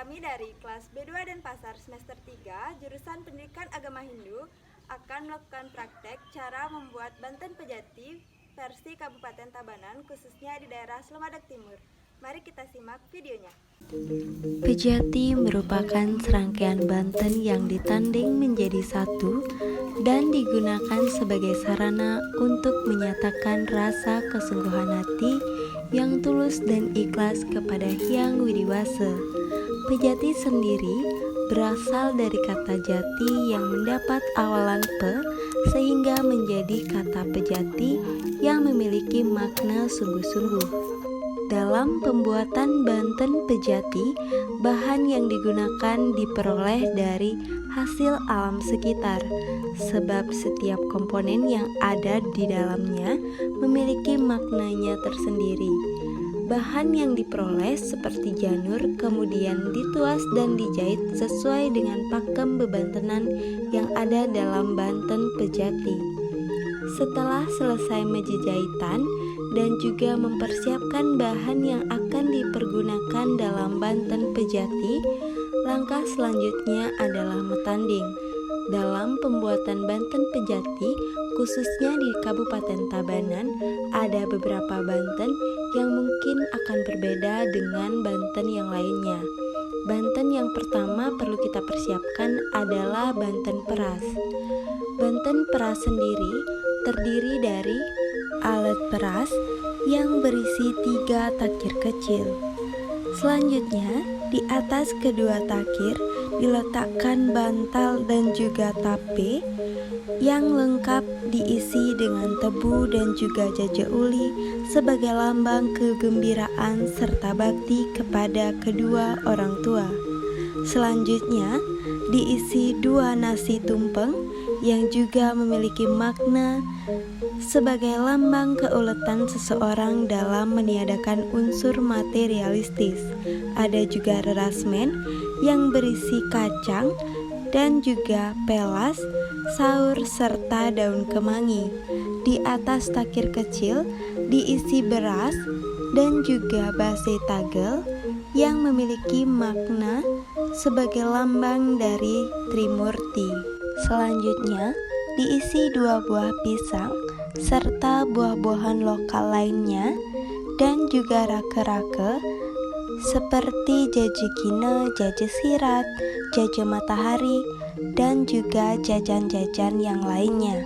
Kami dari kelas B2 dan Pasar semester 3, jurusan Pendidikan Agama Hindu, akan melakukan praktek cara membuat Banten Pejati versi Kabupaten Tabanan, khususnya di daerah Slemadeg Timur. Mari kita simak videonya. Pejati merupakan serangkaian Banten yang ditanding menjadi satu dan digunakan sebagai sarana untuk menyatakan rasa kesungguhan hati yang tulus dan ikhlas kepada Hyang Widiwasa. Pejati sendiri berasal dari kata jati yang mendapat awalan pe sehingga menjadi kata pejati yang memiliki makna sungguh-sungguh. Dalam pembuatan Banten Pejati, bahan yang digunakan diperoleh dari hasil alam sekitar, sebab setiap komponen yang ada di dalamnya memiliki maknanya tersendiri. Bahan yang diperoleh seperti janur kemudian dituas dan dijahit sesuai dengan pakem bebantenan yang ada dalam Banten Pejati. Setelah selesai menjahitan dan juga mempersiapkan bahan yang akan dipergunakan dalam Banten Pejati, langkah selanjutnya adalah metanding. Dalam pembuatan Banten Pejati, khususnya di Kabupaten Tabanan, ada beberapa Banten yang mungkin akan berbeda dengan Banten yang lainnya. Banten yang pertama perlu kita persiapkan adalah Banten Peras. Banten Peras sendiri terdiri dari alat peras yang berisi 3 takir kecil. Selanjutnya, di atas kedua takir diletakkan bantal dan juga tape yang lengkap diisi dengan tebu dan juga jajak uli sebagai lambang kegembiraan serta bakti kepada kedua orang tua. Selanjutnya, diisi 2 nasi tumpeng yang juga memiliki makna sebagai lambang keuletan seseorang dalam meniadakan unsur materialistis. Ada juga rerasmen yang berisi kacang dan juga pelas, saur, serta daun kemangi. Di atas takir kecil diisi beras dan juga base tagel yang memiliki makna sebagai lambang dari Trimurti. Selanjutnya diisi 2 buah pisang serta buah-buahan lokal lainnya dan juga rake-rake seperti jaje kine, jaje sirat, jaje matahari, dan juga jajan-jajan yang lainnya.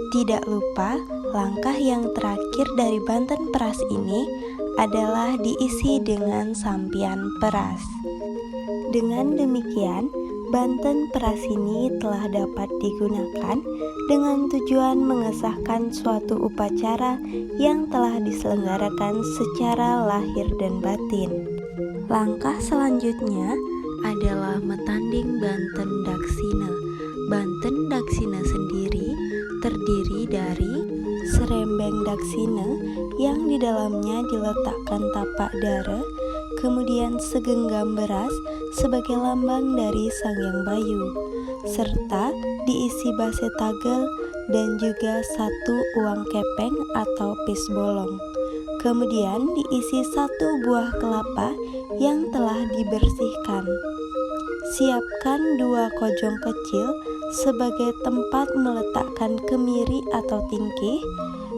Tidak lupa, langkah yang terakhir dari Banten Peras ini adalah diisi dengan sampian peras. Dengan demikian, Banten Peras ini telah dapat digunakan dengan tujuan mengesahkan suatu upacara yang telah diselenggarakan secara lahir dan batin. Langkah selanjutnya adalah metanding Banten Daksina. Banten Daksina sendiri terdiri dari serembeng daksina yang di dalamnya diletakkan tapak dara, kemudian segenggam beras sebagai lambang dari Sang Hyang Bayu, serta diisi base tagel dan juga 1 uang kepeng atau pis bolong. Kemudian diisi 1 buah kelapa yang telah dibersihkan. Siapkan 2 kojong kecil sebagai tempat meletakkan kemiri atau tingkih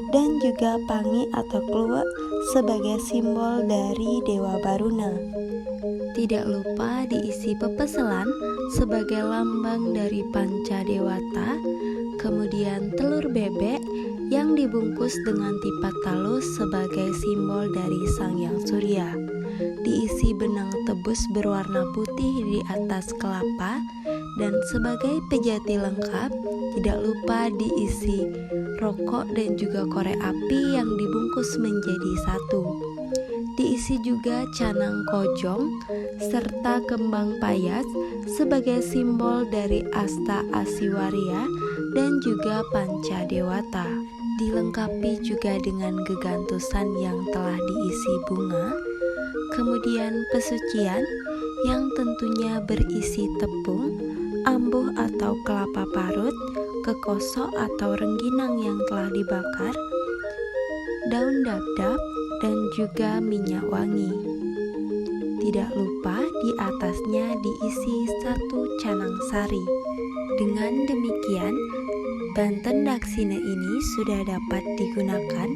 dan juga pangi atau kluwek sebagai simbol dari Dewa Baruna. Tidak lupa diisi pepeselan sebagai lambang dari Panca Dewata, kemudian telur bebek yang dibungkus dengan tipat talus sebagai simbol dari Sang Hyang Surya. Diisi benang tebus berwarna putih di atas kelapa, dan sebagai pejati lengkap tidak lupa diisi rokok dan juga korek api yang dibungkus menjadi 1. Diisi juga canang kojong serta kembang payas sebagai simbol dari Asta Asiwaria dan juga Panca Dewata. Dilengkapi juga dengan gegantusan yang telah diisi bunga, kemudian pesucian yang tentunya berisi tepung, ambuh atau kelapa parut, kekosok atau rengginang yang telah dibakar, daun dapdap, dan juga minyak wangi. Tidak lupa di atasnya diisi 1 canang sari. Dengan demikian, Banten Daksina ini sudah dapat digunakan,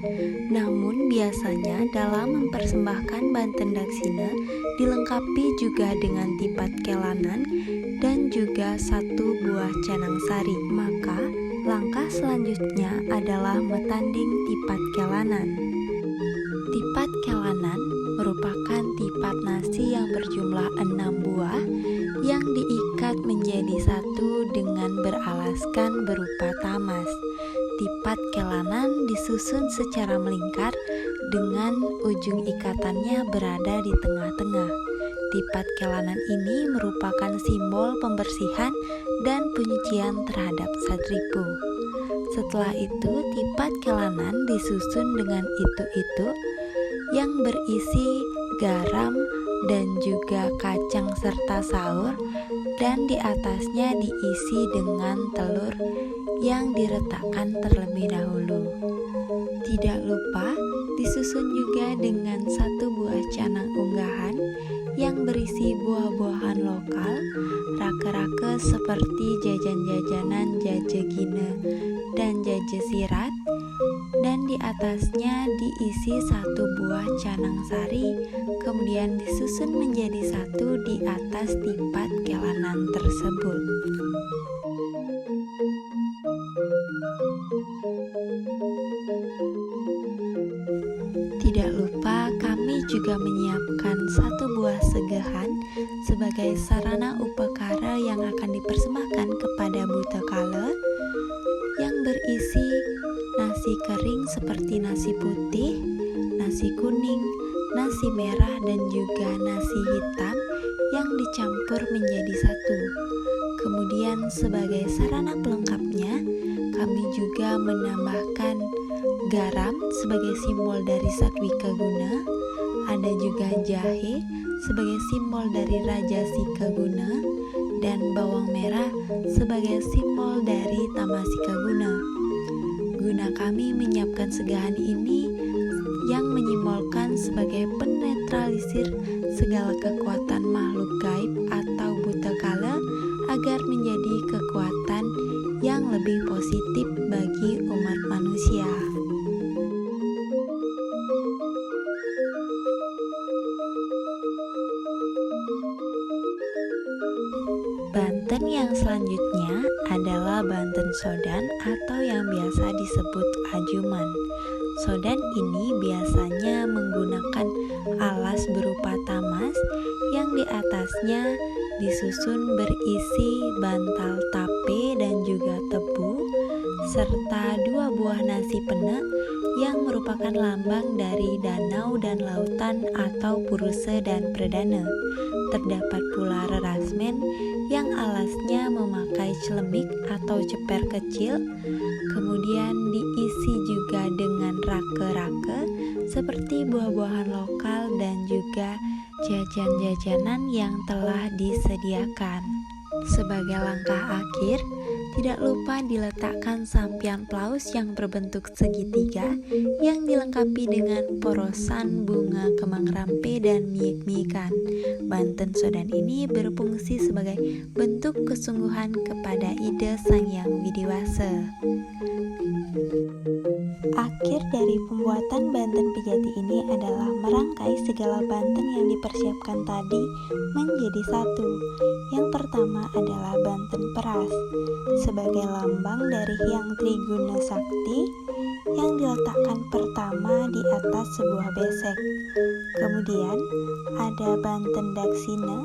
namun biasanya dalam mempersembahkan Banten Daksina dilengkapi juga dengan tipat kelanan dan juga 1 buah canang sari. Maka langkah selanjutnya adalah metanding tipat kelanan. Tipat kelanan merupakan tipat nasi yang berjumlah 6 buah yang diikat menjadi satu dengan beralaskan berupa tamas. Tipat kelanan disusun secara melingkar dengan ujung ikatannya berada di tengah-tengah. Tipat kelanan ini merupakan simbol pembersihan dan penyucian terhadap satripu. Setelah itu, tipat kelanan disusun dengan itu-itu yang berisi garam dan juga kacang serta saur, dan di atasnya diisi dengan telur yang diretakkan terlebih dahulu. Tidak lupa disusun juga dengan 1 buah canang unggahan yang berisi buah-buahan lokal, rake-rake seperti jajan-jajanan jajegina dan jaje sirat, dan di atasnya diisi 1 buah canang sari, kemudian disusun menjadi satu di atas tipat kelanan tersebut. Tidak lupa kami juga menyiapkan 1 buah segehan sebagai sarana upakara yang akan dipersembahkan kepada Buta Kala, yang berisi nasi kering seperti nasi putih, nasi kuning, nasi merah, dan juga nasi hitam yang dicampur menjadi satu. Kemudian sebagai sarana pelengkapnya, kami juga menambahkan garam sebagai simbol dari Satwika Guna, ada juga jahe sebagai simbol dari Raja Sika Guna, dan bawang merah sebagai simbol dari Tamasika Guna. Guna kami menyiapkan segahan ini yang menyimbolkan sebagai penetralisir segala kekuatan makhluk gaib atau buta kala agar menjadi kekuatan yang lebih positif bagi umat manusia. Banten yang selanjutnya adalah Banten Sodan atau yang biasa disebut ajuman. Sodan ini biasanya menggunakan alas berupa tamas yang di atasnya disusun berisi bantal tape dan juga tebu, serta 2 buah nasi penek yang merupakan lambang dari danau dan lautan atau Purusa dan Perdana. Terdapat pula rerasmen yang alasnya memakai celemik atau ceper kecil, kemudian diisi juga dengan rake-rake seperti buah-buahan lokal dan juga jajan-jajanan yang telah disediakan. Sebagai langkah akhir, tidak lupa diletakkan sampian plaus yang berbentuk segitiga yang dilengkapi dengan porosan bunga kembang rampe dan miik-miikan. Banten Sodan ini berfungsi sebagai bentuk kesungguhan kepada ide Sang Hyang Widiwasa. Akhir dari pembuatan Banten Pejati ini adalah merangkai segala banten yang dipersiapkan tadi menjadi satu. Yang pertama adalah banten peras sebagai lambang dari Hyang Triguna Sakti yang diletakkan pertama di atas sebuah besek. Kemudian ada banten daksina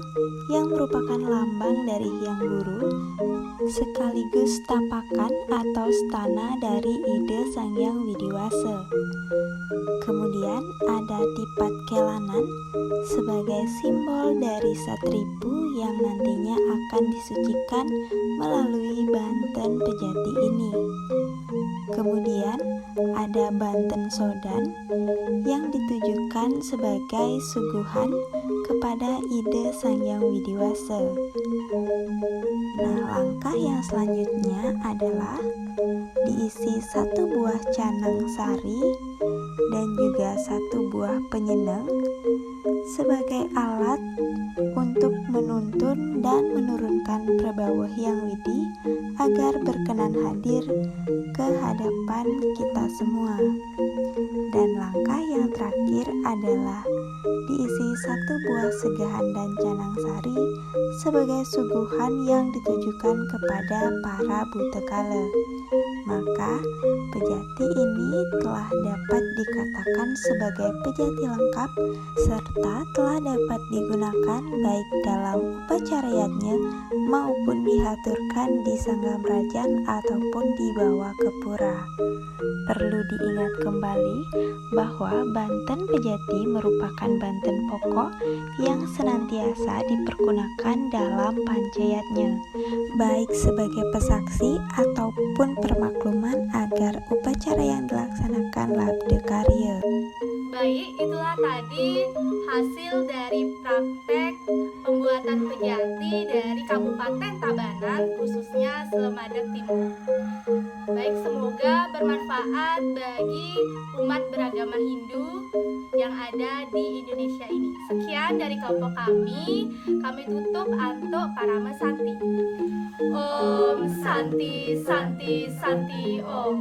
yang merupakan lambang dari Hyang Guru sekaligus tapakan atau stana dari ide Sang Hyang Widiwasa. Kemudian ada tipat kelanan sebagai simbol dari satripu yang nantinya akan disucikan melalui Banten Pejati ini. Kemudian ada Banten Sodan yang ditujukan sebagai suguhan kepada ide Sang Hyang Widiwasa. Nah, langkah yang selanjutnya adalah diisi 1 buah canang sari dan juga 1 buah penyenang sebagai alat untuk menuntun dan menurunkan Prabawuh Hyang Widi agar berkenan hadir ke hadapan kita semua. Dan langkah yang terakhir adalah diisi 1 buah segahan dan canang sari sebagai suguhan yang ditujukan kepada para butekala. Maka pejati ini telah dapat dikatakan sebagai pejati lengkap serta telah dapat digunakan baik dalam upacarayatnya maupun dihaturkan di sanggam rajan ataupun dibawa ke pura. Perlu diingat kembali bahwa Banten Pejati merupakan Banten pokok yang senantiasa dipergunakan dalam pancayatnya, baik sebagai pesaksi ataupun permakluman agar upacara yang dilaksanakan labde karya. Baik, itulah tadi hasil dari praktek pembuatan pejati dari Kabupaten Tabanan, khususnya Slemadeg Timur. Baik, semoga bermanfaat bagi umat beragama Hindu yang ada di Indonesia ini. Sekian dari kelompok kami tutup Anto Parama Santi. Om Santi Santi Santi Om.